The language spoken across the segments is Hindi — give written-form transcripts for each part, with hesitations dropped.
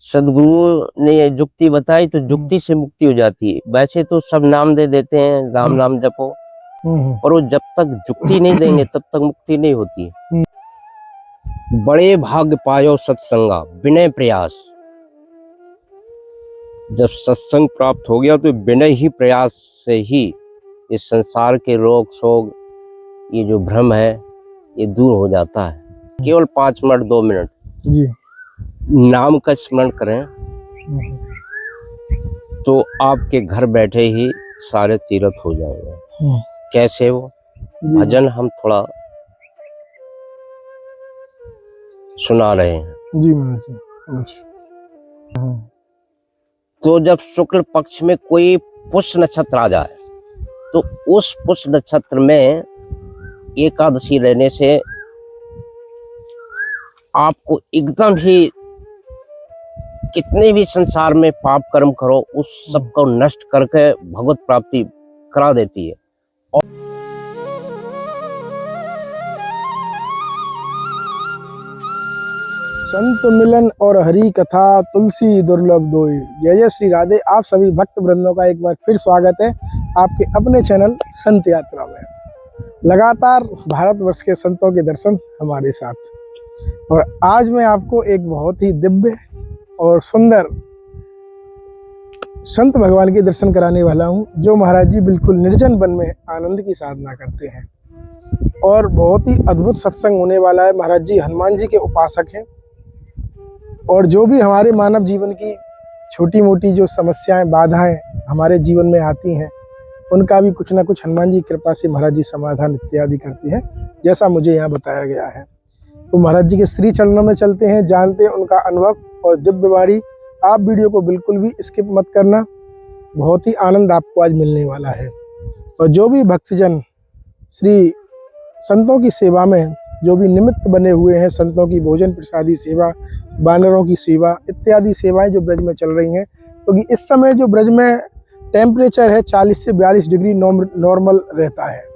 सदगुरु ने ये जुक्ति बताई तो जुक्ति से मुक्ति हो जाती है। वैसे तो सब नाम दे देते हैं, राम नाम जपो, पर वो जब तक जुक्ति नहीं देंगे तब तक मुक्ति नहीं होती। बड़े भाग्य पायो सत्संगा विनय प्रयास। जब सत्संग प्राप्त हो गया तो विनय ही प्रयास से ही इस संसार के रोग शोक, ये जो भ्रम है, ये दूर हो जाता है। केवल 5 मिनट 2 मिनट जी नाम का स्मरण करें तो आपके घर बैठे ही सारे तीर्थ हो जाएंगे। कैसे वो भजन हम थोड़ा सुना रहे हैं। जी महाराज। तो जब शुक्ल पक्ष में कोई पुष्य नक्षत्र आ जाए तो उस पुष्य नक्षत्र में एकादशी रहने से आपको एकदम ही कितने भी संसार में पाप कर्म करो उस सब को नष्ट करके भगवत प्राप्ति करा देती है। संत मिलन और हरि कथा तुलसी दुर्लभ दोई। जय जय श्री राधे। आप सभी भक्त वृंदों का एक बार फिर स्वागत है आपके अपने चैनल संत यात्रा में। लगातार भारतवर्ष के संतों के दर्शन हमारे साथ, और आज मैं आपको एक बहुत ही दिव्य और सुंदर संत भगवान के दर्शन कराने वाला हूं, जो महाराज जी बिल्कुल निर्जन वन में आनंद की साधना करते हैं और बहुत ही अद्भुत सत्संग होने वाला है। महाराज जी हनुमान जी के उपासक हैं, और जो भी हमारे मानव जीवन की छोटी मोटी जो समस्याएं बाधाएं हमारे जीवन में आती हैं, उनका भी कुछ ना कुछ हनुमान जी की कृपा से महाराज जी समाधान इत्यादि करते हैं, जैसा मुझे यहाँ बताया गया है। तो महाराज जी के श्री चरणों में चलते हैं, जानते हैं उनका अनुभव और दिव्य वाणी। आप वीडियो को बिल्कुल भी स्किप मत करना, बहुत ही आनंद आपको आज मिलने वाला है। और जो भी भक्तजन श्री संतों की सेवा में जो भी निमित्त बने हुए हैं, संतों की भोजन प्रसादी सेवा, बानरों की सेवा इत्यादि सेवाएं जो ब्रज में चल रही हैं, क्योंकि इस समय जो ब्रज में टेम्परेचर है 40 से 42 डिग्री नॉर्मल रहता है।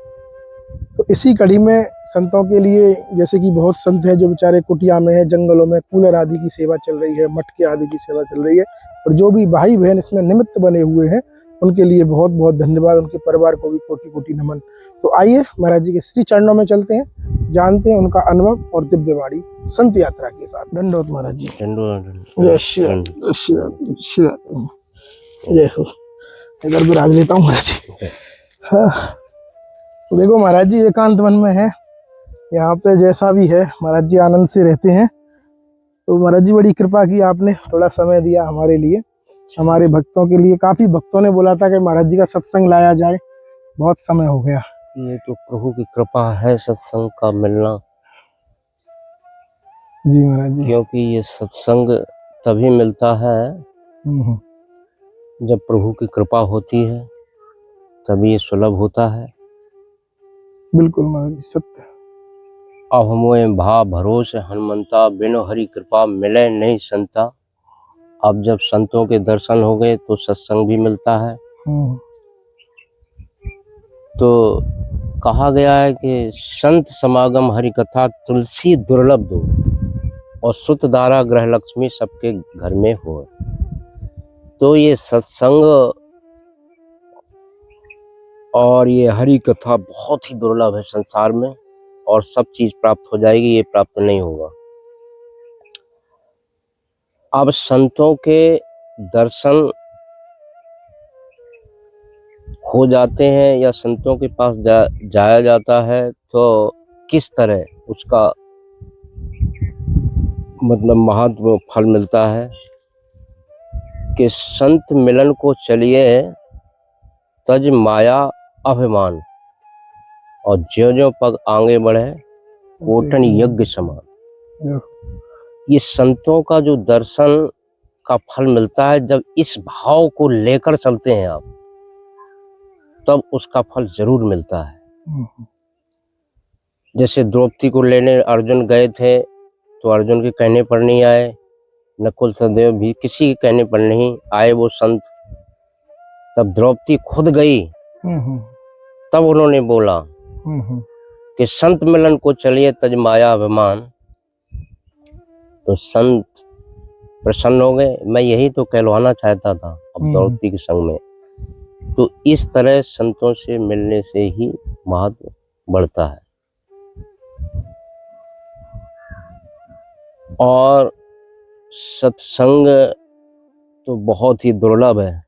तो इसी कड़ी में संतों के लिए, जैसे कि बहुत संत हैं जो बेचारे कुटिया में हैं, जंगलों में कूलर आदि की सेवा चल रही है, मटके आदि की सेवा चल रही है, और जो भी भाई बहन इसमें निमित्त बने हुए हैं उनके लिए बहुत बहुत धन्यवाद, उनके परिवार को भी कोटि कोटि नमन। तो आइए महाराज जी के श्री चरणों में चलते हैं, जानते हैं उनका अनुभव और दिव्य वाणी संत यात्रा के साथ। दंडोत महाराज जी। जय श्री राम, जय श्री राम, जय राम, जय हो। इधर विराज लेता हूँ महाराज जी। हाँ देखो महाराज जी एकांत वन में है, यहाँ पे जैसा भी है महाराज जी आनंद से रहते हैं। तो महाराज जी बड़ी कृपा की, आपने थोड़ा समय दिया हमारे लिए, हमारे भक्तों के लिए। काफी भक्तों ने बोला था कि महाराज जी का सत्संग लाया जाए, बहुत समय हो गया। ये तो प्रभु की कृपा है सत्संग का मिलना। जी महाराज जी। क्योंकि ये सत्संग तभी मिलता है जब प्रभु की कृपा होती है, तभी ये सुलभ होता है। बिल्कुल महाराज जी, सत्य। अब हमें भाव भरोसे हनुमंता, बिनो हरि कृपा मिले नहीं संता। अब जब संतों के दर्शन हो गए तो सत्संग भी मिलता है। तो कहा गया है कि संत समागम हरि कथा तुलसी दुर्लभ दो, और सुत दारा ग्रह लक्ष्मी सबके घर में हो। तो ये सत्संग और ये हरि कथा बहुत ही दुर्लभ है संसार में, और सब चीज प्राप्त हो जाएगी, ये प्राप्त नहीं होगा। अब संतों के दर्शन हो जाते हैं या संतों के पास जाया जाता है, तो किस तरह उसका मतलब महत्व फल मिलता है कि संत मिलन को चलिए तज माया अभिमान, और ज्यों-ज्यों पग आगे बढ़े कोटन यज्ञ समान। ये संतों का जो दर्शन का फल मिलता है, जब इस भाव को लेकर चलते हैं आप, तब उसका फल जरूर मिलता है। जैसे द्रौपदी को लेने अर्जुन गए थे, तो अर्जुन के कहने पर नहीं आए, नकुल सहदेव भी किसी के कहने पर नहीं आए वो संत। तब द्रौपदी खुद गई, तब उन्होंने बोला कि संत मिलन को चलिए तज माया अभिमान। तो संत प्रसन्न हो गए। मैं यही तो कहलवाना चाहता था अब द्रौपदी के संग में। तो इस तरह संतों से मिलने से ही महत्व बढ़ता है। और सत्संग तो बहुत ही दुर्लभ है।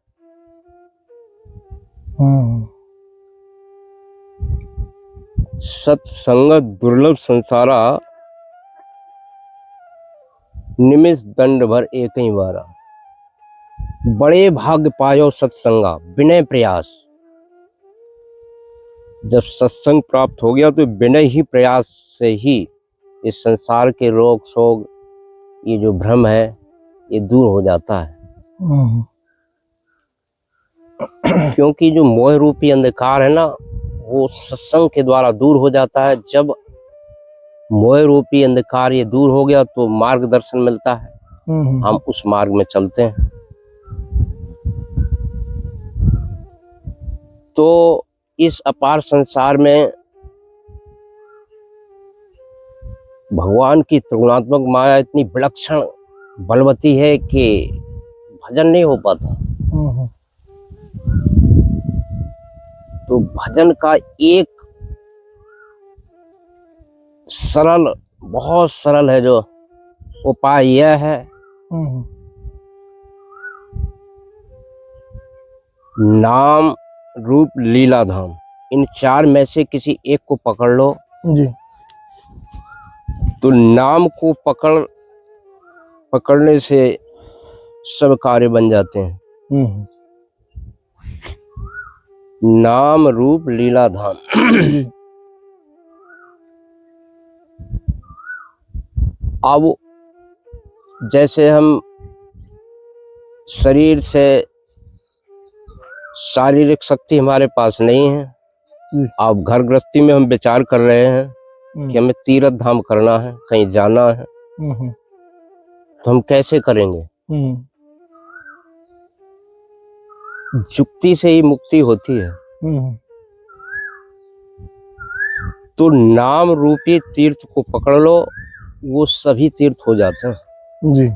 सत्संग दुर्लभ संसारा, निमिष दंड भर एक ही बारा। बड़े भाग्य पायो सत्संगा बिना प्रयास। जब सत्संग प्राप्त हो गया तो बिना ही प्रयास से ही इस संसार के रोग शोक, ये जो भ्रम है, ये दूर हो जाता है। क्योंकि जो मोह रूपी अंधकार है ना, वो सत्संग के द्वारा दूर हो जाता है। जब मोह रूपी अंधकार ये दूर हो गया तो मार्गदर्शन मिलता है, हम उस मार्ग में चलते हैं। तो इस अपार संसार में भगवान की त्रिगुणात्मक माया इतनी विलक्षण बलवती है कि भजन नहीं हो पाता। तो भजन का एक सरल, बहुत सरल है जो उपाय यह है, नाम रूप लीला धाम, इन चार में से किसी एक को पकड़ लो जी। तो नाम को पकड़ने से सब कार्य बन जाते हैं। नाम रूप लीला धाम। जी। अब जैसे हम शरीर से शारीरिक शक्ति हमारे पास नहीं है, अब घर गृहस्थी में हम विचार कर रहे हैं कि हमें तीर्थ धाम करना है, कहीं जाना है, तो हम कैसे करेंगे? जुक्ति से ही मुक्ति होती है। तो नाम रूपी तीर्थ को पकड़ लो, वो सभी तीर्थ हो जाते हैं। जी।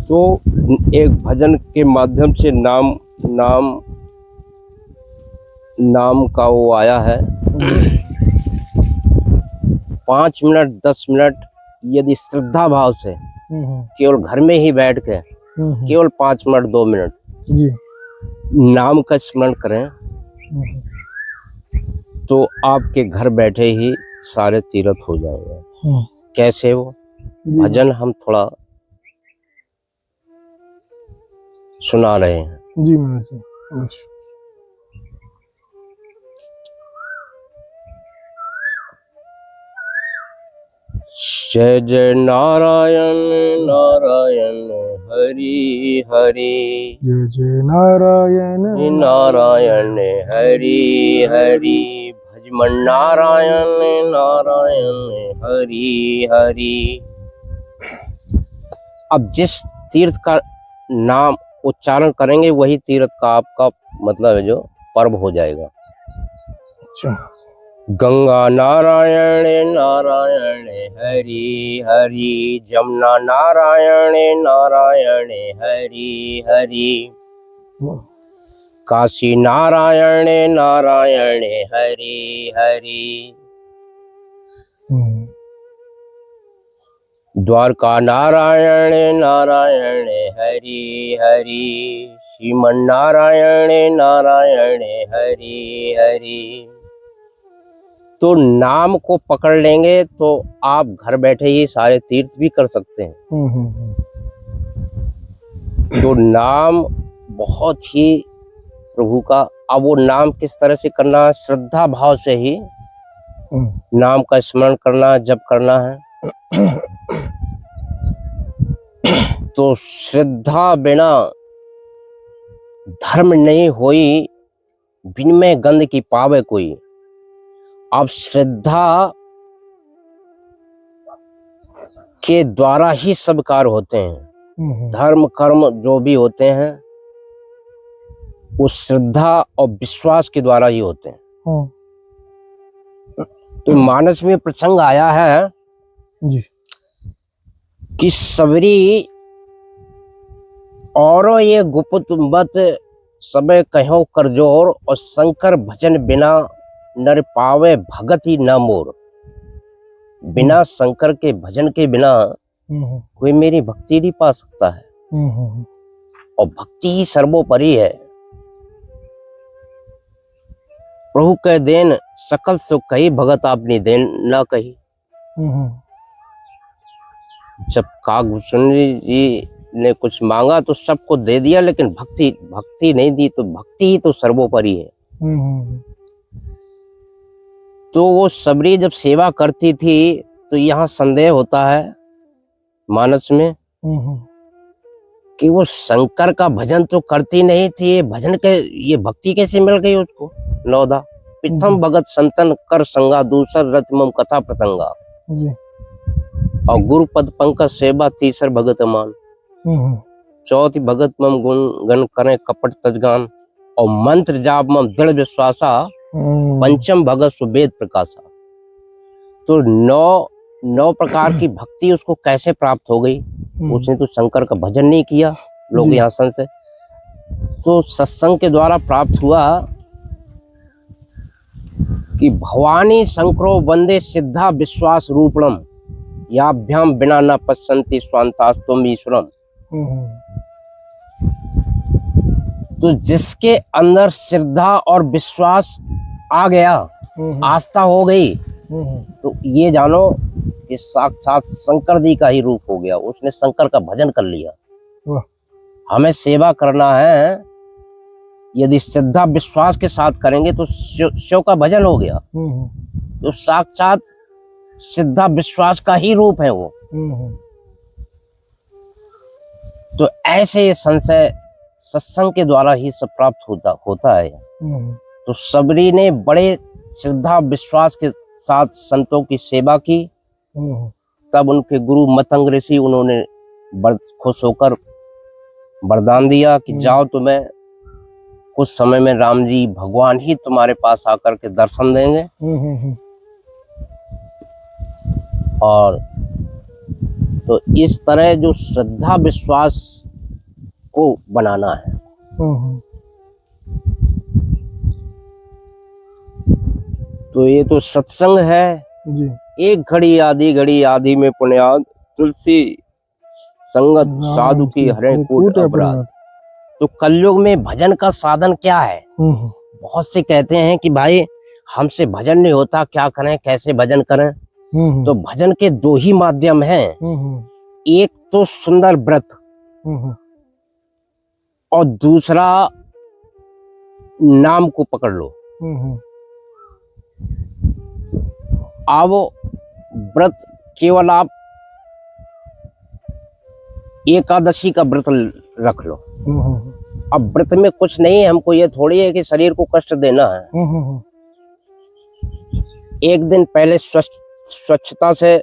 तो एक भजन के माध्यम से नाम का वो आया है। 5 मिनट 10 मिनट यदि श्रद्धा भाव से केवल घर में ही बैठ के केवल 5 मिनट 2 मिनट जी नाम का स्मरण करें तो आपके घर बैठे ही सारे तीर्थ हो जाएंगे। कैसे वो भजन हम थोड़ा सुना रहे हैं। जी महाराज। जय जय नारायण नारायण हरि हरि, जय जय नारायण नारायण हरि हरि, भजमन नारायण नारायण हरि हरि। अब जिस तीर्थ का नाम उच्चारण करेंगे वही तीर्थ का आपका मतलब है जो पर्व हो जाएगा। अच्छा। गंगा नारायण नारायण हरि हरि, जमुना नारायण नारायण हरि हरि, काशी नारायण नारायण हरि हरि, द्वारका नारायण नारायण हरि हरि, श्रीमन नारायण नारायण हरि हरि। तो नाम को पकड़ लेंगे तो आप घर बैठे ही सारे तीर्थ भी कर सकते हैं। तो नाम बहुत ही प्रभु का, अब वो नाम किस तरह से करना है, श्रद्धा भाव से ही नाम का स्मरण करना, जप करना है। तो श्रद्धा बिना धर्म नहीं होई, बिन में गंध की पावे कोई। अब श्रद्धा के द्वारा ही सब कार्य होते हैं। धर्म कर्म जो भी होते हैं वो श्रद्धा और विश्वास के द्वारा ही होते हैं। तो मानस में प्रसंग आया है जी। कि सबरी और ये गुप्त मत सबे कहो कर जोर, और शंकर भजन बिना नर पावे भगत ही न मोर। बिना शंकर के भजन के बिना कोई मेरी भक्ति नहीं पा सकता है, और भक्ति ही सर्वोपरि है। प्रभु कह देन सकल सुख कही, भगत आपनी देन ना कही। जब कागभूषण जी ने कुछ मांगा तो सबको दे दिया, लेकिन भक्ति नहीं दी, तो भक्ति ही तो सर्वोपरि है। तो वो सबरी जब सेवा करती थी तो यहाँ संदेह होता है मानस में कि वो शंकर का भजन तो करती नहीं थी, ये भक्ति कैसे मिल गई उसको। नौदा प्रथम भगत संतन कर संगा, दूसर रत मम कथा प्रसंगा, और गुरु पद पंकज सेवा, तीसर भगत मान, चौथी भगत मम गुण गण करें कपट तजगान, और मंत्र जाप मम दृढ़ विश्वासा, पंचम भगत सुवेद प्रकाशा। तो नौ प्रकार की भक्ति उसको कैसे प्राप्त हो गई। उसने तो शंकर का भजन नहीं किया, लोग यहाँ से तो सत्संग के द्वारा प्राप्त हुआ कि भवानी शंकरो वंदे सिद्धा विश्वास रूपणम, याभ्याम बिना न पश्यन्ति स्वांतास्तुम ईश्वरम। तो जिसके अंदर श्रद्धा और विश्वास आ गया, आस्था हो गई, तो ये जानो कि साक्षात शंकर जी का ही रूप हो गया। उसने शंकर का भजन कर लिया। हमें सेवा करना है, यदि श्रद्धा विश्वास के साथ करेंगे तो शिव का भजन हो गया। तो साक्षात श्रद्धा विश्वास का ही रूप है वो। तो ऐसे संशय सत्संग के द्वारा ही सब प्राप्त होता है। तो सबरी ने बड़े श्रद्धा विश्वास के साथ संतों की सेवा की। तब उनके गुरु मतंग ऋषि, उन्होंने खुश होकर वरदान दिया कि जाओ, तुम्हें कुछ समय में राम जी भगवान ही तुम्हारे पास आकर के दर्शन देंगे। और तो इस तरह जो श्रद्धा विश्वास को बनाना है। तो ये तो सत्संग है जी। एक घड़ी आधी में पुण्याद, तुलसी संगत साधु की हरे कूट अपराध। तो कलयुग में भजन का साधन क्या है। बहुत से कहते हैं कि भाई हमसे भजन नहीं होता, क्या करें, कैसे भजन करें। तो भजन के दो ही माध्यम हैं। एक तो सुंदर व्रत, और दूसरा नाम को पकड़ लो। अब व्रत केवल आप एकादशी का व्रत रख लो। अब व्रत में कुछ नहीं है, हमको ये थोड़ी है कि शरीर को कष्ट देना है। एक दिन पहले स्वच्छता से,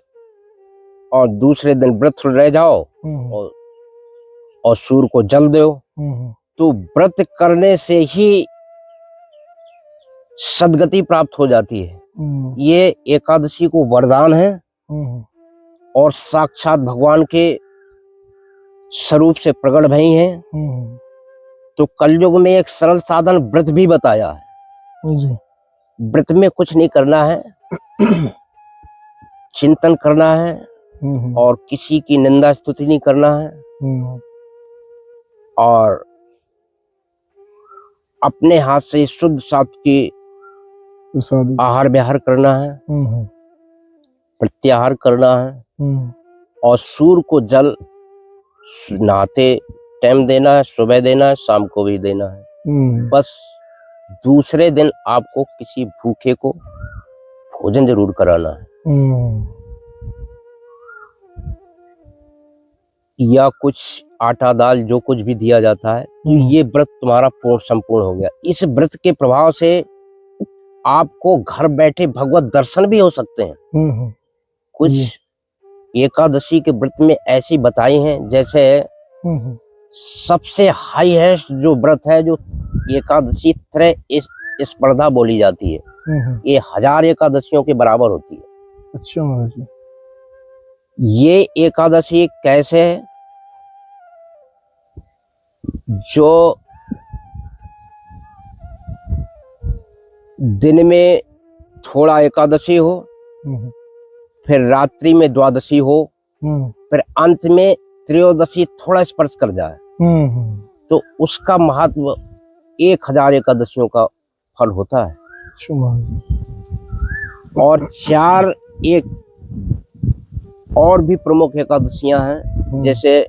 और दूसरे दिन व्रत रह जाओ, और सूर्य को जल दो। तो व्रत करने से ही सद्गति प्राप्त हो जाती है। ये एकादशी को वरदान है, और साक्षात भगवान के स्वरूप से प्रकट भई हैं। तो कलयुग में एक सरल साधन व्रत भी बताया है। व्रत में कुछ नहीं करना है, चिंतन करना है, और किसी की निंदा स्तुति नहीं करना है, और अपने हाथ से शुद्ध सात्विक आहार विहार करना है, प्रत्याहार करना है, और सूर्य को जल नहाते टाइम देना है, सुबह देना है, शाम को भी देना है। बस दूसरे दिन आपको किसी भूखे को भोजन जरूर कराना है, या कुछ आटा दाल जो कुछ भी दिया जाता है। तो ये व्रत तुम्हारा संपूर्ण हो गया। इस व्रत के प्रभाव से आपको घर बैठे भगवत दर्शन भी हो सकते हैं। कुछ एकादशी के व्रत में ऐसी बताई हैं, जैसे सबसे हाईएस्ट जो व्रत है, जो एकादशी त्रय स्पर्धा बोली जाती है। ये 1000 एकादशियों के बराबर होती है। अच्छा महाराज जी। ये एकादशी कैसे है? जो दिन में थोड़ा एकादशी हो, फिर रात्रि में द्वादशी हो, फिर अंत में त्रयोदशी थोड़ा स्पर्श कर जाए, तो उसका महत्व 1000 एकादशियों का फल होता है। अच्छा महाराज जी। और 4 एक और भी प्रमुख एकादशियां हैं, जैसे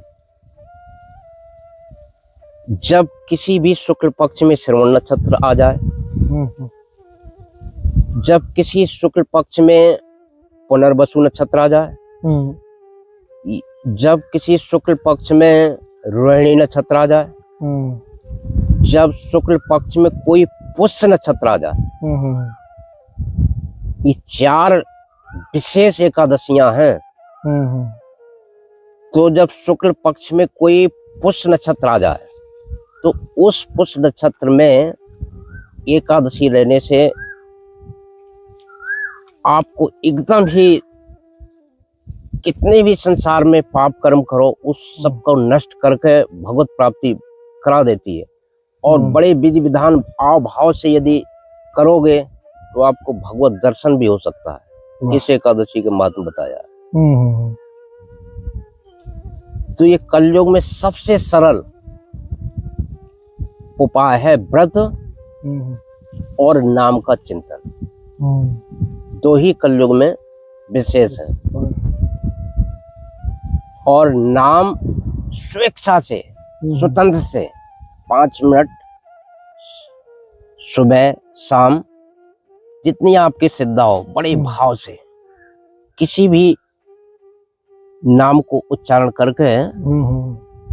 जब किसी भी शुक्ल पक्ष में श्रवण नक्षत्र आ जाए, जब किसी शुक्ल पक्ष में पुनर्वसु नक्षत्र आ जाए, जब किसी शुक्ल पक्ष में रोहिणी नक्षत्र आ जाए, जब शुक्ल पक्ष में कोई पुष्य नक्षत्र आ जाए, ये 4 विशेष एकादशियां हैं। तो जब शुक्ल पक्ष में कोई पुष्य नक्षत्र आ जाए, तो उस पुष्य नक्षत्र में एकादशी रहने से आपको एकदम ही कितने भी संसार में पाप कर्म करो, उस सब को नष्ट करके भगवत प्राप्ति करा देती है। और बड़े विधि विधान भाव भाव से यदि करोगे तो आपको भगवत दर्शन भी हो सकता है। इस एकादशी के माध्यम बताया। तो ये कलयुग में सबसे सरल उपाय है व्रत और नाम का चिंतन। 2 ही कलयुग में विशेष है। और नाम स्वेच्छा से, स्वतंत्र से 5 मिनट सुबह शाम जितनी आपकी श्रद्धा हो, बड़े भाव से किसी भी नाम को उच्चारण करके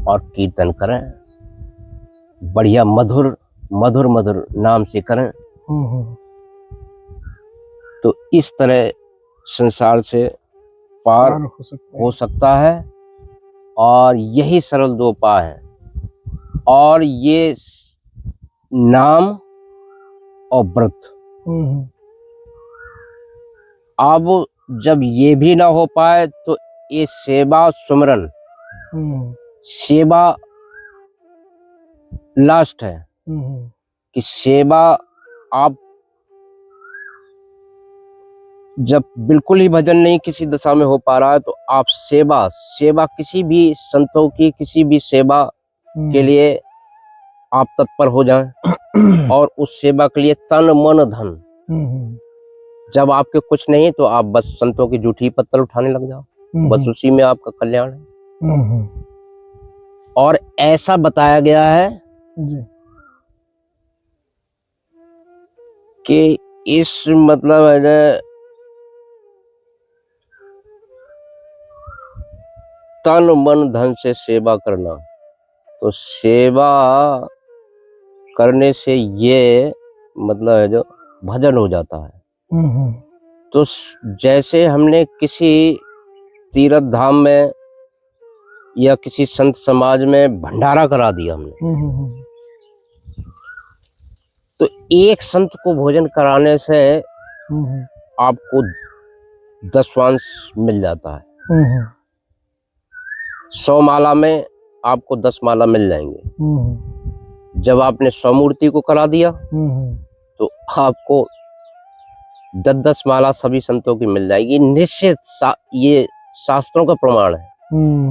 और कीर्तन करें। बढ़िया मधुर मधुर मधुर नाम से करें। तो इस तरह संसार से पार हो सकता है। और यही सरल 2 उपाय हैं। और ये नाम और व्रत, अब जब ये भी ना हो पाए तो ये सेवा सुमरन, सेवा लास्ट है कि सेवा आप जब बिल्कुल ही भजन नहीं किसी दशा में हो पा रहा है, तो आप सेवा किसी भी संतों की किसी भी सेवा के लिए आप तत्पर हो जाएं। और उस सेवा के लिए तन मन धन, जब आपके कुछ नहीं तो आप बस संतों की जूठी पत्तल उठाने लग जाओ, बस उसी में आपका कल्याण है। और ऐसा बताया गया है जी कि इस मतलब है तन मन धन से सेवा करना, तो सेवा करने से ये मतलब है जो भजन हो जाता है। तो जैसे हमने किसी तीर्थ धाम में या किसी संत समाज में भंडारा करा दिया हमने, तो एक संत को भोजन कराने से आपको 10वांश मिल जाता है। 100 माला में आपको 10 माला मिल जाएंगे। जब आपने 100 मूर्ति को करा दिया तो आपको 10-10 माला सभी संतों की मिल जाएगी। निश्चित ये शास्त्रों का प्रमाण है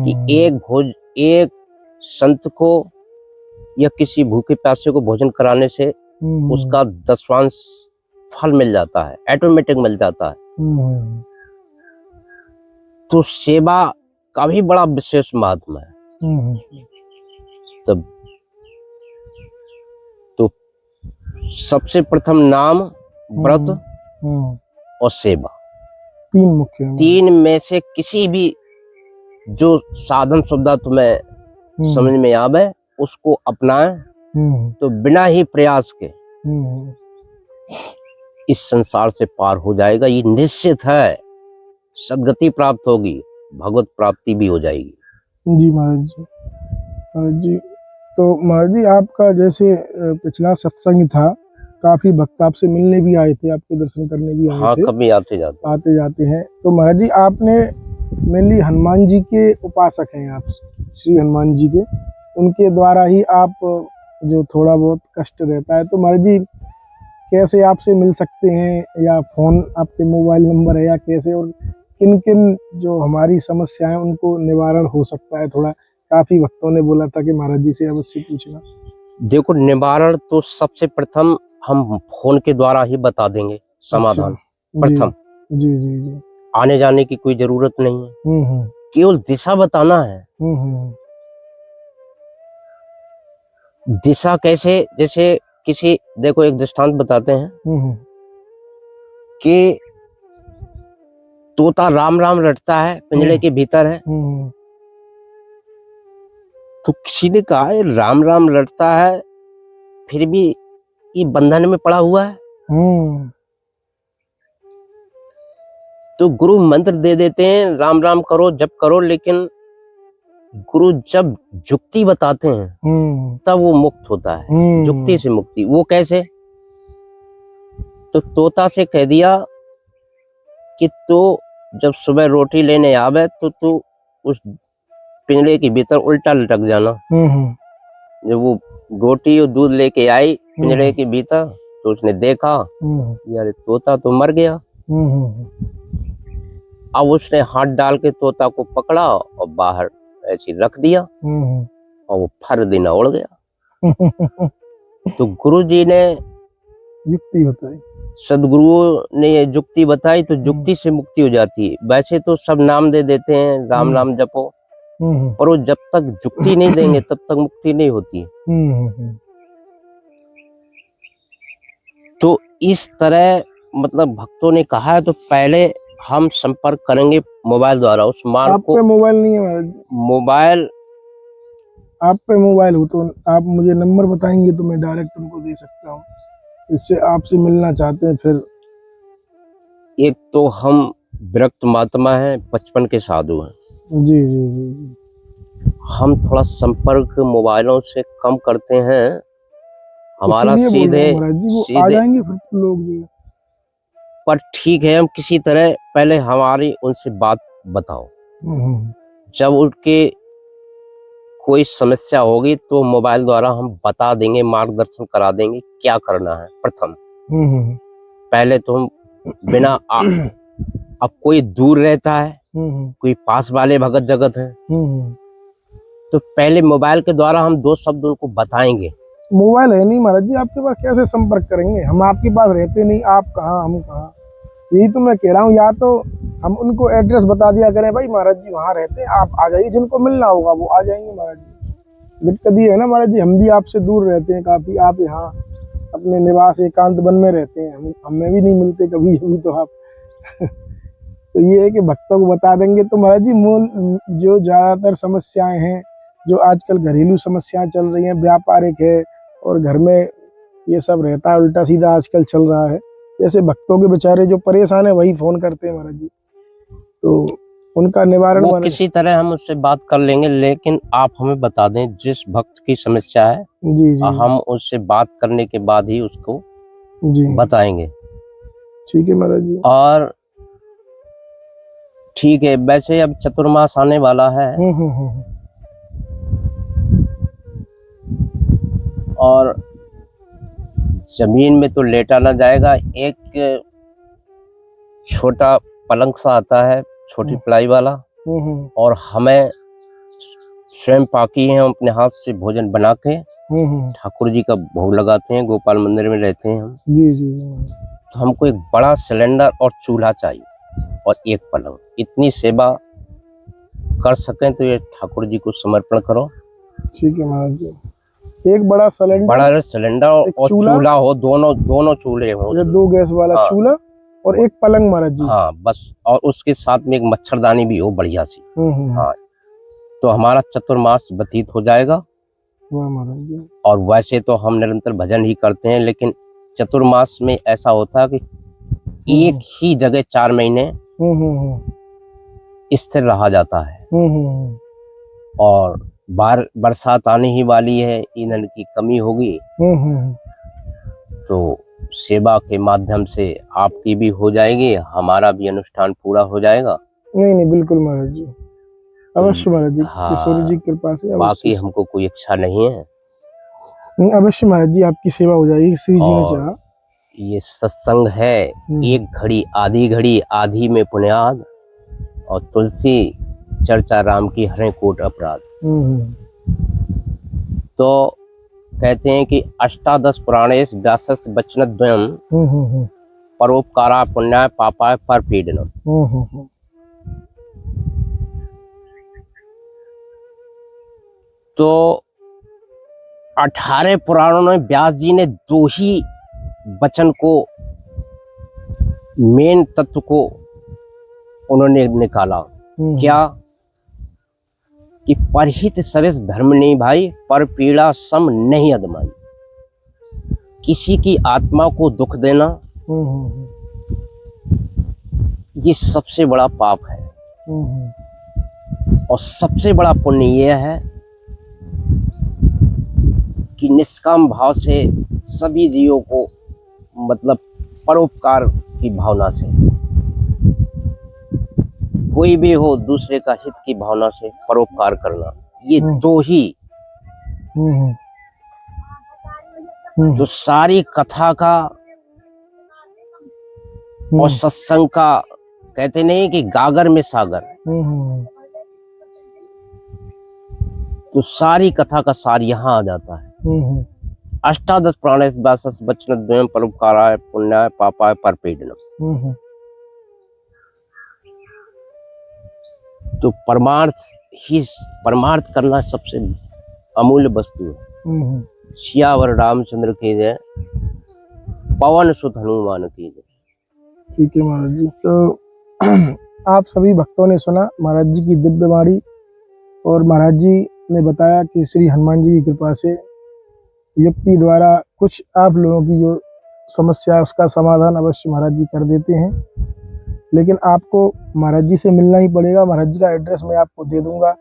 कि एक संत को या किसी भूखे प्यासे को भोजन कराने से उसका 10वांश फल मिल जाता है, ऑटोमेटिक मिल जाता है। तो सेवा का भी बड़ा विशेष महत्व है। तब तो सबसे प्रथम नाम, व्रत और सेवा, 3 मुख्य, 3 में से किसी भी जो साधन सुविधा तुम्हें समझ में आवे उसको अपनाएं, तो बिना ही प्रयास के इस संसार से पार हो जाएगा। ये निश्चित है, सद्गति प्राप्त होगी, भगवत प्राप्ति भी हो जाएगी। जी महाराज जी। महाराज जी, तो महाराज जी आपका जैसे पिछला सत्संग था काफी भक्त आपसे मिलने भी आए थे, आपके दर्शन करने भी आए हाँ, थे, कभी आते जाते। आते जाते हैं। तो महाराज जी आपने मेनली हनुमान जी के उपासक हैं आप, श्री हनुमान जी के, उनके द्वारा ही आप जो थोड़ा बहुत कष्ट रहता है, तो महाराज जी कैसे आपसे मिल सकते हैं, या फोन आपके मोबाइल नंबर है या कैसे, और किन किन जो हमारी समस्याएं उनको निवारण हो सकता है, थोड़ा काफी भक्तों ने बोला था कि महाराज जी से अवश्य पूछना। देखो, निवारण तो सबसे प्रथम हम फोन के द्वारा ही बता देंगे समाधान। अच्छा, प्रथम जी जी जी। आने जाने की कोई जरूरत नहीं है, हम्म। केवल दिशा बताना है। हम्म। दिशा कैसे, जैसे किसी, देखो एक दृष्टांत बताते हैं हम्म। कि तोता राम राम रटता है, पिंजड़े के भीतर है। हम्म। तो किसी ने कहा है राम राम रटता है, फिर भी ये बंधन में पड़ा हुआ है। हम्म। तो गुरु मंत्र दे देते हैं, राम राम करो, जप करो, लेकिन गुरु जब जुक्ति बताते हैं तब वो मुक्त होता है। जुक्ति से मुक्ति, वो कैसे? तो तोता से कह दिया कि तो जब सुबह रोटी लेने आवे तो तू उस पिंजड़े के भीतर उल्टा लटक जाना। जब वो रोटी और दूध लेके आई पिंजड़े के भीतर, तो उसने देखा यार तोता तो मर गया। अब उसने हाथ डाल के तोता को पकड़ा और बाहर ऐसे रख दिया, और वो फर देना उड़ गया। तो गुरु जी ने युक्ति बताई, सदगुरुओं ने ये जुक्ति बताई, तो जुक्ति से मुक्ति हो जाती है। वैसे तो सब नाम दे देते हैं, राम नाम जपो, पर वो जब तक जुक्ति नहीं देंगे तब तक मुक्ति नहीं होती। तो इस तरह मतलब भक्तों ने कहा है, तो पहले हम संपर्क करेंगे मोबाइल द्वारा उस मार्ग आप को। पे मोबाइल नहीं है महाराज? मोबाइल आप पे मोबाइल हो तो आप मुझे नंबर बताएंगे तो मैं डायरेक्ट उनको दे सकता हूँ, इससे आपसे मिलना चाहते हैं फिर। एक तो हम विरक्त महात्मा हैं, 55 के साधु हैं। जी जी जी जी। हम थोड़ा संपर्क मोबाइलों से कम करते हैं। हमारा इसीलिए बोल रहे सीधे हैं महाराज जी, वो आ सीधे जाएंगे फिर तो लोग जो। पर ठीक है, हम किसी तरह पहले हमारी उनसे बात बताओ। जब उनके कोई समस्या होगी तो मोबाइल द्वारा हम बता देंगे, मार्गदर्शन करा देंगे क्या करना है। प्रथम पहले तो हम बिना अब कोई दूर रहता है, कोई पास वाले भगत जगत है, तो पहले मोबाइल के द्वारा हम 2 शब्द उनको बताएंगे। मोबाइल है नहीं महाराज जी आपके पास, कैसे संपर्क करेंगे? हम आपके पास रहते नहीं, आप कहाँ हम कहाँ, यही तो मैं कह रहा हूँ। या तो हम उनको एड्रेस बता दिया करें, भाई महाराज जी वहाँ रहते हैं, आप आ जाइए, जिनको मिलना होगा वो आ जाएंगे महाराज जी। दिक्कत ये है ना महाराज जी, हम भी आपसे दूर रहते हैं काफी, आप यहाँ अपने निवास एकांत वन में रहते हैं, हमें भी नहीं मिलते कभी कभी तो आप तो ये है कि भक्तों को बता देंगे तो महाराज जी मूल जो ज्यादातर समस्याएं हैं, जो आजकल घरेलू समस्याएं चल रही हैं, व्यापारिक है और घर में ये सब रहता है, उल्टा सीधा आजकल चल रहा है, जैसे भक्तों के बेचारे जो परेशान है वही फोन करते हैं महाराज जी, तो उनका निवारण वो किसी तरह हम उससे बात कर लेंगे, लेकिन आप हमें बता दें जिस भक्त की समस्या है। जी जी हम उससे बात करने के बाद ही उसको जी बताएंगे। ठीक है महाराज जी। और ठीक है, वैसे अब चतुर्मास आने वाला है और जमीन में तो लेटा ना जाएगा। एक छोटा पलंग सा आता है, छोटी प्लाई वाला, और हमें स्वयं पाकी है, हम अपने हाथ से भोजन बना के ठाकुर जी का भोग लगाते हैं। गोपाल मंदिर में रहते हैं हम। जी जी। तो हमको एक बड़ा सिलेंडर और चूल्हा चाहिए और एक पलंग। इतनी सेवा कर सकें तो ये ठाकुर जी को समर्पण करो। ठीक है महाराज जी, एक बड़ा सिलेंडर और चूल्हा हो, दोनों चूल्हे हो, 2 गैस वाला हाँ। चूल्हा और एक पलंग महाराज जी। हाँ बस, और उसके साथ में एक मच्छरदानी भी हो बढ़िया सी। हाँ, तो हमारा चतुर्मास व्यतीत हो जाएगा। वाह महाराज जी। और वैसे तो हम निरंतर भजन ही करते हैं, लेकिन चतुर्मास में ऐसा होता है कि एक ही जगह 4 महीने स्थिर रहा जाता है। और बरसात आने ही वाली है, ईंधन की कमी होगी, तो सेवा के माध्यम से आपकी भी हो जाएगी, हमारा भी अनुष्ठान पूरा हो जाएगा। नहीं नहीं, बिल्कुल महाराज जी, अवश्य महाराज जी, किशोरी जी की कृपा से बाकी अवश्य। हमको कोई इच्छा नहीं है। नहीं, अवश्य महाराज जी, आपकी सेवा हो जाएगी, श्री जी ने और चाहा। ये सत्संग है, एक घड़ी आधी में पुण्याद, और तुलसी चर्चा राम की हरें कोट अपराध। तो कहते हैं कि अष्टादश पुराणेश व्यासस वचनद्वयम परोपकारा पुण्याय पापाय परपीडनम। तो 18 पुराणों में व्यास जी ने 2 ही वचन को, मेन तत्व को उन्होंने निकाला। क्या? कि परहित सरिस धर्म नहीं भाई, पर पीड़ा सम नहीं अदमाई। किसी की आत्मा को दुख देना ये सबसे बड़ा पाप है, और सबसे बड़ा पुण्य यह है कि निष्काम भाव से सभी जीवों को, मतलब परोपकार की भावना से, कोई भी हो, दूसरे का हित की भावना से परोपकार करना, ये 2 ही। तो सारी कथा का और सत्संग का, कहते नहीं कि गागर में सागर, तो सारी कथा का सार यहाँ आ जाता है। अष्टादश पुराणेश व्यासस वचनद्वयम परोपकाराय पुण्याय पापाय परपीडनम। तो परमार्थ करना सबसे अमूल्य वस्तु है। सियावर रामचंद्र की जय, पवन सुत हनुमान की जय। ठीक है महाराज जी। तो आप सभी भक्तों ने सुना महाराज जी की दिव्य वाणी, और महाराज जी ने बताया कि श्री हनुमान जी की कृपा से युक्ति द्वारा कुछ आप लोगों की जो समस्या है उसका समाधान अवश्य महाराज जी कर देते हैं। लेकिन आपको महाराज जी से मिलना ही पड़ेगा। महाराज जी का एड्रेस मैं आपको दे दूंगा,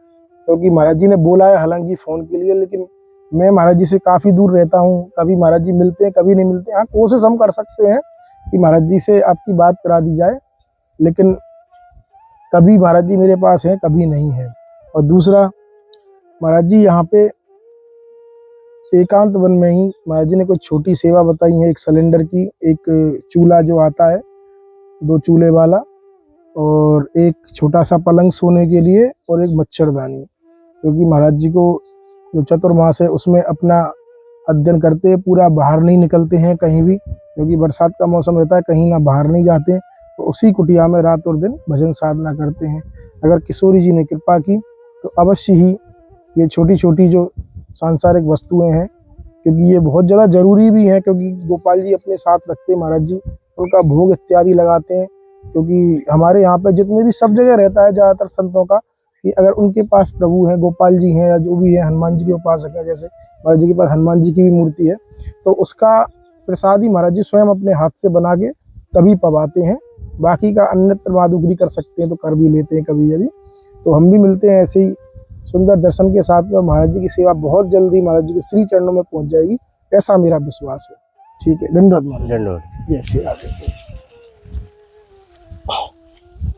क्योंकि महाराज जी ने बोला है हालांकि फ़ोन के लिए, लेकिन मैं महाराज जी से काफ़ी दूर रहता हूँ। कभी महाराज जी मिलते हैं, कभी नहीं मिलते। हाँ, कोशिश हम कर सकते हैं कि महाराज जी से आपकी बात करा दी जाए, लेकिन कभी महाराज जी मेरे पास हैं, कभी नहीं है। और दूसरा, महाराज जी यहाँ पे एकांत वन में ही महाराज जी ने कुछ छोटी सेवा बताई है। एक सिलेंडर की, एक चूल्हा जो आता है 2 चूल्हे वाला, और एक छोटा सा पलंग सोने के लिए, और एक मच्छरदानी, क्योंकि महाराज जी को जो चतुर्मास है उसमें अपना अध्ययन करते हैं, पूरा बाहर नहीं निकलते हैं कहीं भी, क्योंकि बरसात का मौसम रहता है, कहीं ना बाहर नहीं जाते, तो उसी कुटिया में रात और दिन भजन साधना करते हैं। अगर किशोरी जी ने कृपा की तो अवश्य ही ये छोटी छोटी जो सांसारिक वस्तुएं हैं, क्योंकि ये बहुत ज़्यादा ज़रूरी भी है, क्योंकि गोपाल जी अपने साथ रखते हैं महाराज जी, उनका भोग इत्यादि लगाते हैं। क्योंकि हमारे यहाँ पे जितने भी सब जगह रहता है ज़्यादातर संतों का, कि अगर उनके पास प्रभु हैं, गोपाल जी हैं या जो भी है, हनुमान जी के उपासक हैं, जैसे महाराज जी के पास हनुमान जी की भी मूर्ति है, तो उसका प्रसाद ही महाराज जी स्वयं अपने हाथ से बना के तभी पवाते हैं। बाकी का अन्यत्र माधुकरी कर सकते हैं तो कर भी लेते हैं कभी कभी। तो हम भी मिलते हैं ऐसे ही सुंदर दर्शन के साथ में। महाराज जी की सेवा बहुत जल्दी महाराज जी के श्री चरणों में पहुंच जाएगी, ऐसा मेरा विश्वास है। ठीक है, धन्यवाद महाराज। धन्यवाद। जय श्री राधे।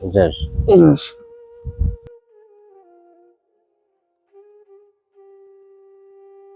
जय श्री।